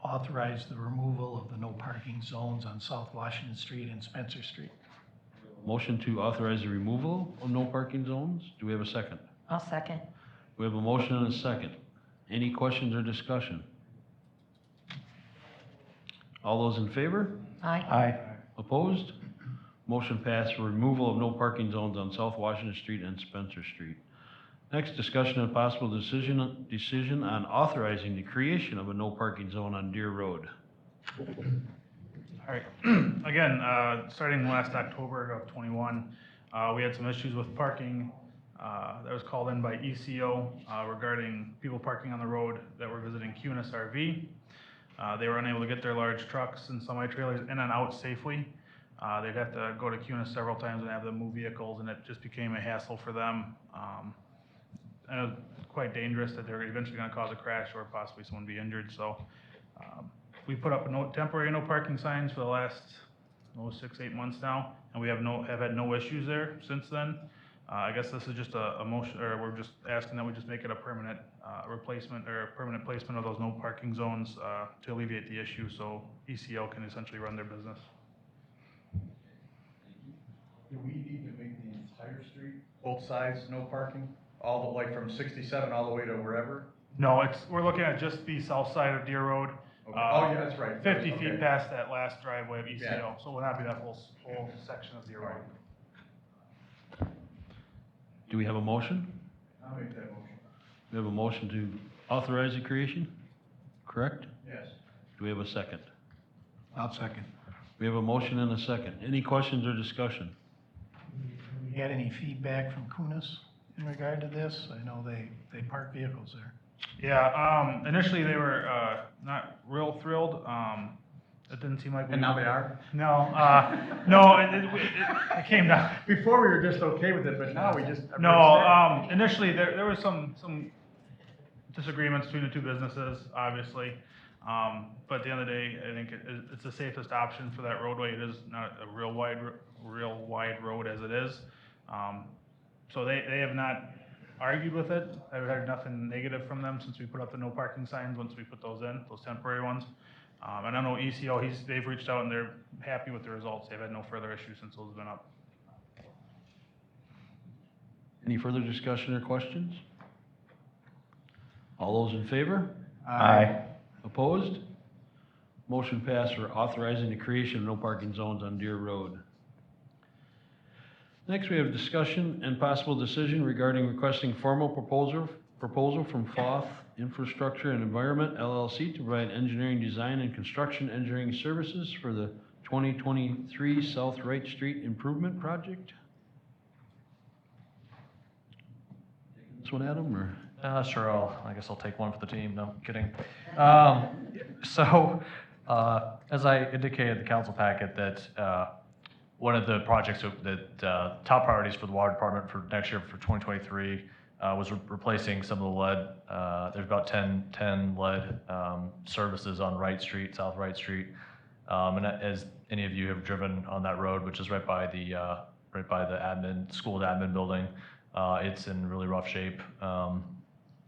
authorize the removal of the no parking zones on South Washington Street and Spencer Street. Motion to authorize the removal of no parking zones. Do we have a second? I'll second. We have a motion and a second. Any questions or discussion? All those in favor? Aye. Aye. Opposed? Motion passed for removal of no parking zones on South Washington Street and Spencer Street. Next, discussion and possible decision on authorizing the creation of a no parking zone on Deer Road. All right, again, starting last October of '21, we had some issues with parking that was called in by ECO regarding people parking on the road that were visiting Cunis RV. They were unable to get their large trucks and semi-trailers in and out safely. They'd have to go to Cunis several times and have them move vehicles, and it just became a hassle for them. And it was quite dangerous that they were eventually going to cause a crash or possibly someone be injured. So we put up temporary no parking signs for the last 6, 8 months now, and we have had no issues there since then. I guess this is just a motion, or we're just asking that we just make it a permanent replacement or a permanent placement of those no parking zones to alleviate the issue, so ECL can essentially run their business. Do we need to make the entire street, both sides, no parking? All the, like from 67 all the way to wherever? No, we're looking at just the south side of Deer Road. Okay. Oh, yeah, that's right. 50 Okay. feet past that last driveway of ECL, Yeah. so it will not be that whole section of Deer Road. Do we have a motion? I'll make that motion. We have a motion to authorize the creation, correct? Yes. Do we have a second? I'll second. We have a motion and a second. Any questions or discussion? Have we had any feedback from Kunis in regard to this? I know they park vehicles there. Yeah, initially they were not real thrilled. It didn't seem like we. And now they are? No, no, it came down. Before we were just okay with it, but now we just. No, initially there was some disagreements between the two businesses, obviously. But at the end of the day, I think it's the safest option for that roadway. It is not a real wide road as it is. So they have not argued with it. I've heard nothing negative from them since we put up the no parking signs, once we put those in, those temporary ones. And I know ECO, they've reached out and they're happy with the results. They've had no further issues since those have been up. Any further discussion or questions? All those in favor? Aye. Opposed? Motion passed for authorizing the creation of no parking zones on Deer Road. Next, we have discussion and possible decision regarding requesting formal proposal from Foth Infrastructure and Environment LLC to provide engineering, design, and construction engineering services for the 2023 South Wright Street Improvement Project. This one, Adam, or? Sure, I guess I'll take one for the team, no, kidding. As I indicated in the council packet, that one of the projects that top priorities for the water department for next year, for 2023, was replacing some of the lead. There's about 10 lead services on Wright Street, South Wright Street. And as any of you have driven on that road, which is right by the school admin building, it's in really rough shape.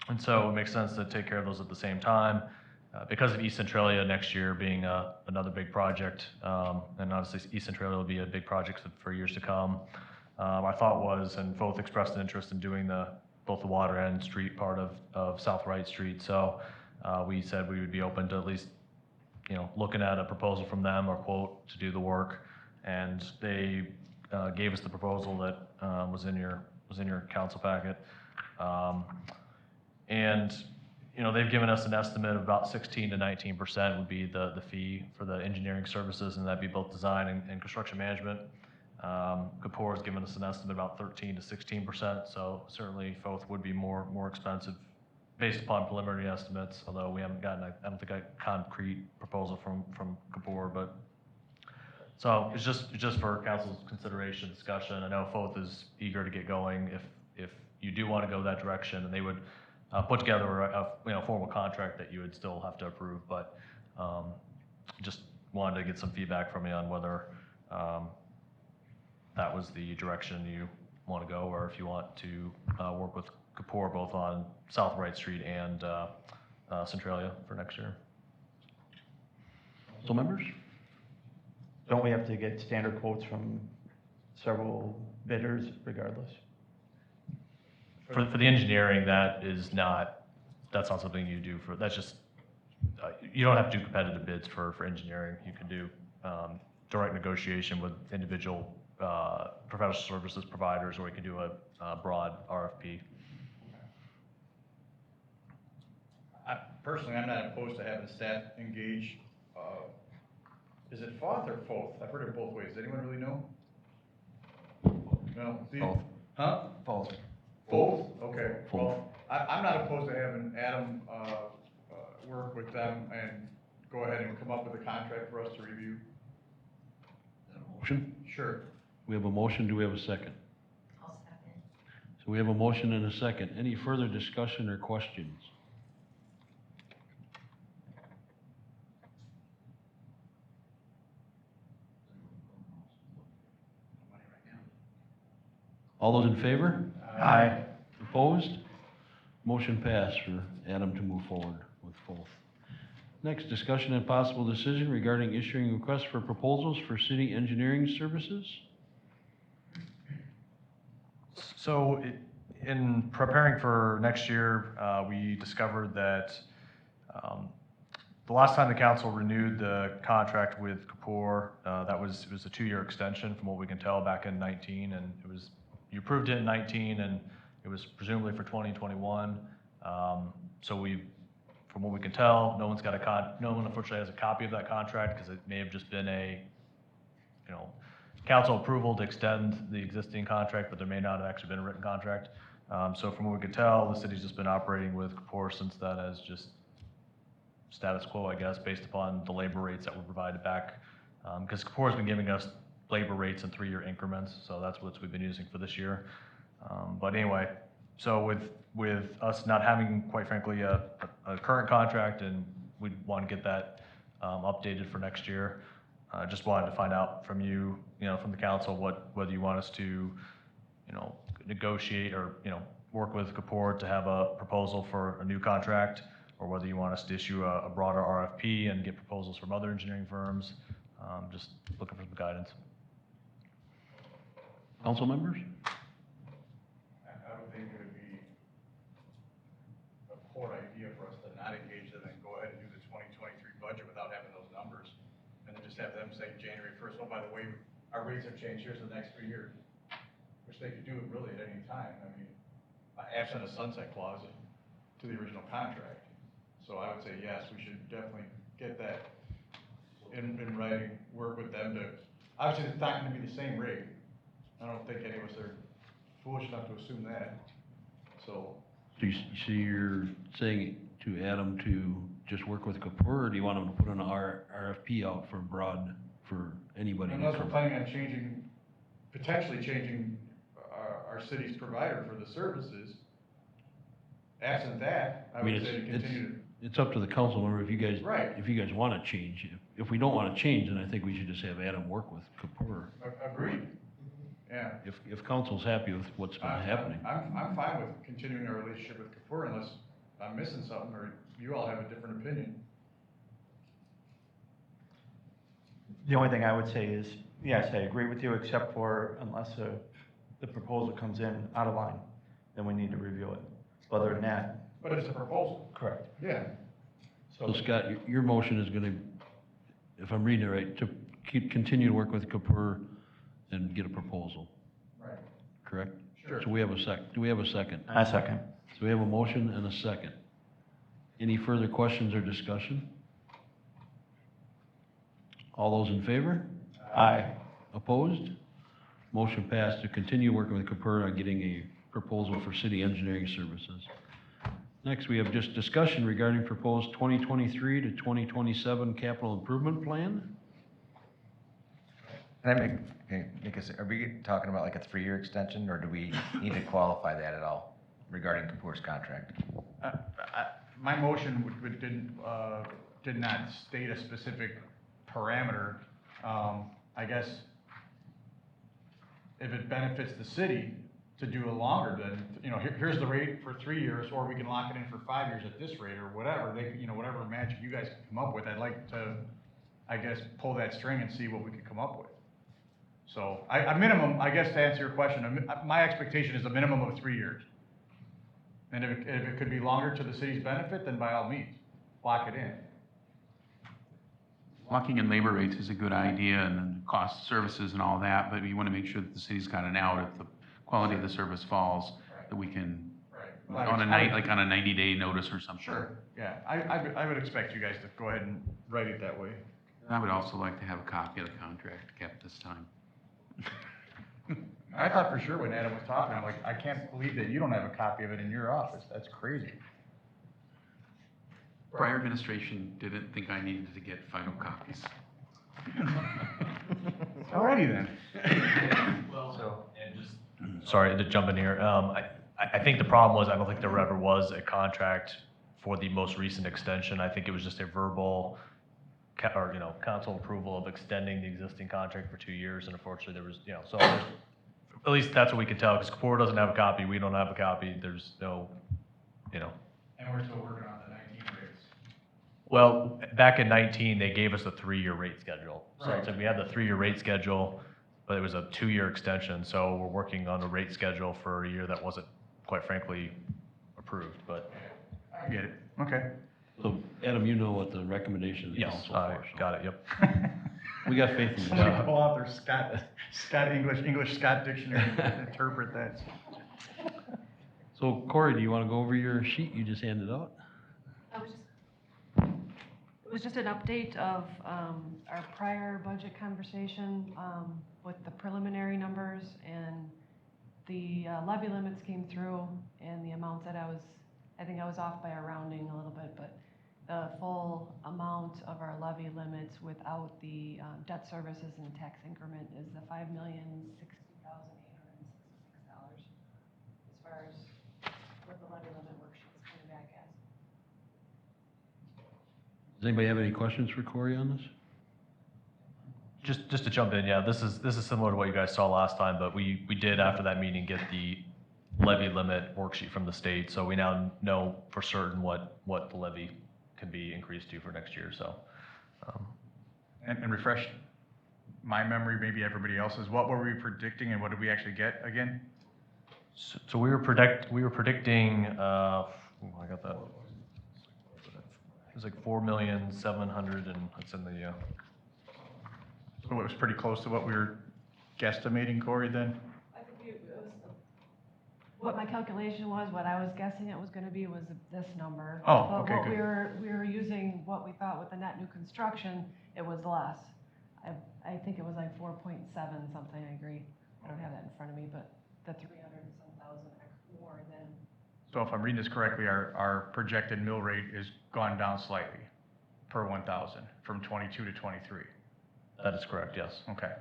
And so it makes sense to take care of those at the same time. Because of East Centralia next year being another big project, and obviously East Centralia will be a big project for years to come. Our thought was, and both expressed an interest in doing both the water and street part of South Wright Street. So we said we would be open to at least, looking at a proposal from them or quote to do the work. And they gave us the proposal that was in your council packet. They've given us an estimate of about 16 to 19% would be the fee for the engineering services, and that'd be both design and construction management. Kapoor has given us an estimate about 13 to 16%, so certainly Foth would be more expensive based upon preliminary estimates, although we haven't gotten, I don't think, a concrete proposal from Kapoor, but so it's just for council's consideration, discussion. I know Foth is eager to get going if you do want to go that direction, and they would put together a formal contract that you would still have to approve, but just wanted to get some feedback from you on whether that was the direction you want to go, or if you want to work with Kapoor both on South Wright Street and Centralia for next year. So members? Don't we have to get standard quotes from several bidders regardless? For the engineering, that's not something you do that's just, you don't have to do competitive bids for engineering. You can do direct negotiation with individual professional services providers, or you can do a broad RFP. Personally, I'm not opposed to having staff engage. Is it Foth or Foth? I've heard it both ways. Does anyone really know? No? Both. Huh? Both. Both? Okay. Both. Well, I'm not opposed to having Adam work with them and go ahead and come up with a contract for us to review. Motion? Sure. We have a motion, do we have a second? I'll second. So we have a motion and a second. Any further discussion or questions? All those in favor? Aye. Opposed? Motion passed for Adam to move forward with both. Next, discussion and possible decision regarding issuing requests for proposals for city engineering services. So in preparing for next year, we discovered that the last time the council renewed the contract with Kapoor, it was a 2-year extension from what we can tell back in 19, and you approved it in 19, and it was presumably for 2021. So from what we can tell, no one unfortunately has a copy of that contract because it may have just been a, council approval to extend the existing contract, but there may not have actually been a written contract. So from what we could tell, the city's just been operating with Kapoor since then as just status quo, I guess, based upon the labor rates that were provided back. Because Kapoor's been giving us labor rates in 3-year increments, so that's what we've been using for this year. But anyway, so with us not having, quite frankly, a current contract, and we'd want to get that updated for next year, just wanted to find out from you, from the council, whether you want us to, negotiate or, work with Kapoor to have a proposal for a new contract, or whether you want us to issue a broader RFP and get proposals from other engineering firms. Just looking for some guidance. Council members? I would think it would be a poor idea for us to not engage them and go ahead and do the 2023 budget without having those numbers. And then just have them say January 1st, oh, by the way, our rates have changed, here's the next 3 years. Which they could do really at any time. I mean, absent a sunset clause to the original contract. So I would say, yes, we should definitely get that in writing, work with them to, obviously it's not gonna be the same rate. I don't think any of us are foolish enough to assume that, so. So you're saying to Adam to just work with Kapoor, or do you want him to put an RFP out for anybody? Unless we're planning on potentially changing our city's provider for the services, absent that, I would say to continue to. It's up to the council member if you guys. Right. If you guys want to change. If we don't want to change, then I think we should just have Adam work with Kapoor. Agreed. Yeah. If council's happy with what's been happening. I'm fine with continuing our relationship with Kapoor unless I'm missing something or you all have a different opinion. The only thing I would say is, yes, I agree with you, except for unless the proposal comes in out of line, then we need to review it. Other than that. But it's a proposal. Correct. Yeah. So Scott, your motion is going to, if I'm reading it right, to continue to work with Kapoor and get a proposal, Right. correct? Sure. So we have a do we have a second? I second. So we have a motion and a second. Any further questions or discussion? All those in favor? Aye. Opposed? Motion passed to continue working with Kapoor on getting a proposal for city engineering services. Next, we have just discussion regarding proposed 2023 to 2027 capital improvement plan. Can I are we talking about like a 3-year extension, or do we need to qualify that at all regarding Kapoor's contract? My motion did not state a specific parameter. I guess if it benefits the city to do a longer, then, here's the rate for 3 years, or we can lock it in for 5 years at this rate, or whatever, whatever magic you guys can come up with, I'd like to, I guess, pull that string and see what we can come up with. So, a minimum, I guess to answer your question, my expectation is a minimum of 3 years. And if it could be longer to the city's benefit, then by all means, lock it in. Locking in labor rates is a good idea, and then cost services and all that, but you want to make sure that the city's got an out if the quality of the service falls, that we can, on a 90-day notice or something. Sure, yeah, I would expect you guys to go ahead and write it that way. I would also like to have a copy of the contract kept this time. I thought for sure when Adam was talking, I'm like, I can't believe that you don't have a copy of it in your office, that's crazy. Prior administration didn't think I needed to get final copies. Alrighty then. Sorry to jump in here. I think the problem was, I don't think there ever was a contract for the most recent extension. I think it was just a verbal, council approval of extending the existing contract for 2 years, and unfortunately there was, so at least that's what we can tell, because Kapoor doesn't have a copy, we don't have a copy, there's no, you know. And we're still working on the 19 rates. Well, back in 19, they gave us a 3-year rate schedule. So Right. it's like we had the 3-year rate schedule, but it was a 2-year extension, so we're working on a rate schedule for a year that wasn't, quite frankly, approved, but. I get it. Okay. So, Adam, you know what the recommendation of the Yes, council I for. so got it, yep. We got faith in you. Somebody pull out their Scott English Scott dictionary and interpret that. So Corey, do you want to go over your sheet you just handed out? It was just an update of our prior budget conversation with the preliminary numbers, and the levy limits came through, and the amounts that I think I was off by a rounding a little bit, but the full amount of our levy limits without the debt services and tax increment is the $5,060,866 as far as what the levy limit worksheet's coming back as. Does anybody have any questions for Corey on this? Just to jump in, yeah, this is similar to what you guys saw last time, but we did after that meeting get the levy limit worksheet from the state, so we now know for certain what the levy can be increased to for next year, so. And refresh my memory, maybe everybody else's. What were we predicting and what did we actually get again? So we were predicting, I got that. It was like 4,700,000 and it's in the, So it was pretty close to what we were guesstimating, Corey, then? I think it was, what my calculation was, what I was guessing it was gonna be was this number. Oh, okay, But what good. we were using, what we thought with the net new construction, it was less. I think it was like 4.7 something, I agree. I don't have that in front of me, but the 300 and some thousand more than. So if I'm reading this correctly, our projected mill rate is gone down slightly per 1,000 from 22 to 23. that is correct, yes. Okay.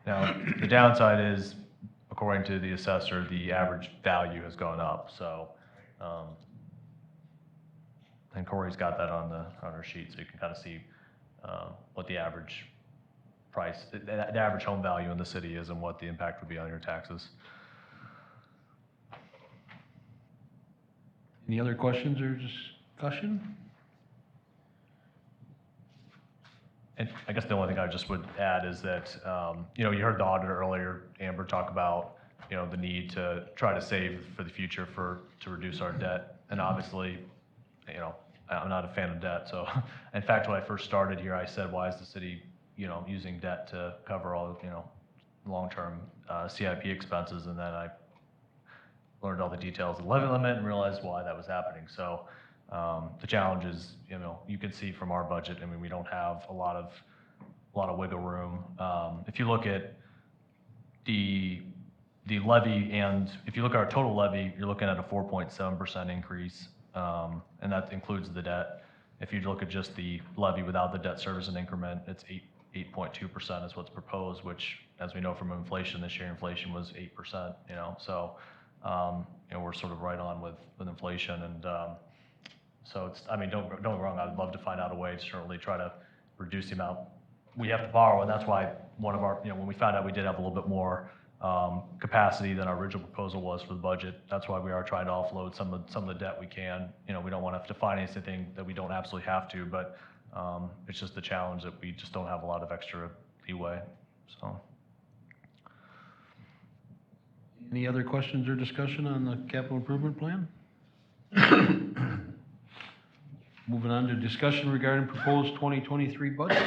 Now, the downside is, according to the assessor, the average value has gone up, so, and Corey's got that on her sheet, so you can kind of see, what the average price, the average home value in the city is and what the impact would be on your taxes. Any other questions or discussion? And I guess the only thing I just would add is that, you heard the auditor earlier, Amber, talk about, the need to try to save for the future to reduce our debt. And obviously, I'm not a fan of debt. So in fact, when I first started here, I said, why is the city, using debt to cover all, long-term CIP expenses? And then I learned all the details of the levy limit and realized why that was happening. So the challenge is, you can see from our budget, I mean, we don't have a lot of wiggle room. If you look at the levy, and if you look at our total levy, you're looking at a 4.7% increase, and that includes the debt. If you look at just the levy without the debt service and increment, it's 8.2% is what's proposed, which, as we know from inflation, this year inflation was 8%, so we're sort of right on with inflation. And so it's, I mean, don't get me wrong, I'd love to find out a way to certainly try to reduce the amount we have to borrow, and that's why one of our, when we found out we did have a little bit more capacity than our original proposal was for the budget, that's why we are trying to offload some of the debt we can. We don't want to have to finance anything that we don't absolutely have to, but it's just the challenge that we just don't have a lot of extra leeway, so. Any other questions or discussion on the capital improvement plan? Moving on to discussion regarding proposed 2023 budget.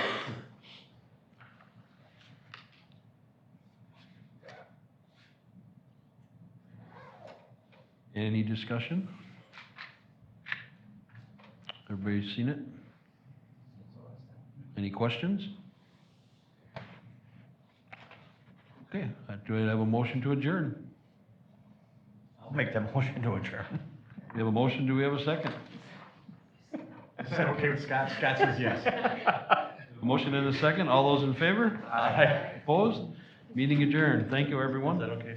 Any discussion? Everybody's seen it? Any questions? Okay, do I have a motion to adjourn? I'll make that motion to adjourn. We have a motion, do we have a second? Is that okay with Scott? Scott says yes. A motion and a second, all those in favor? Aye. Opposed? Meeting adjourned, thank you, everyone. Is that okay?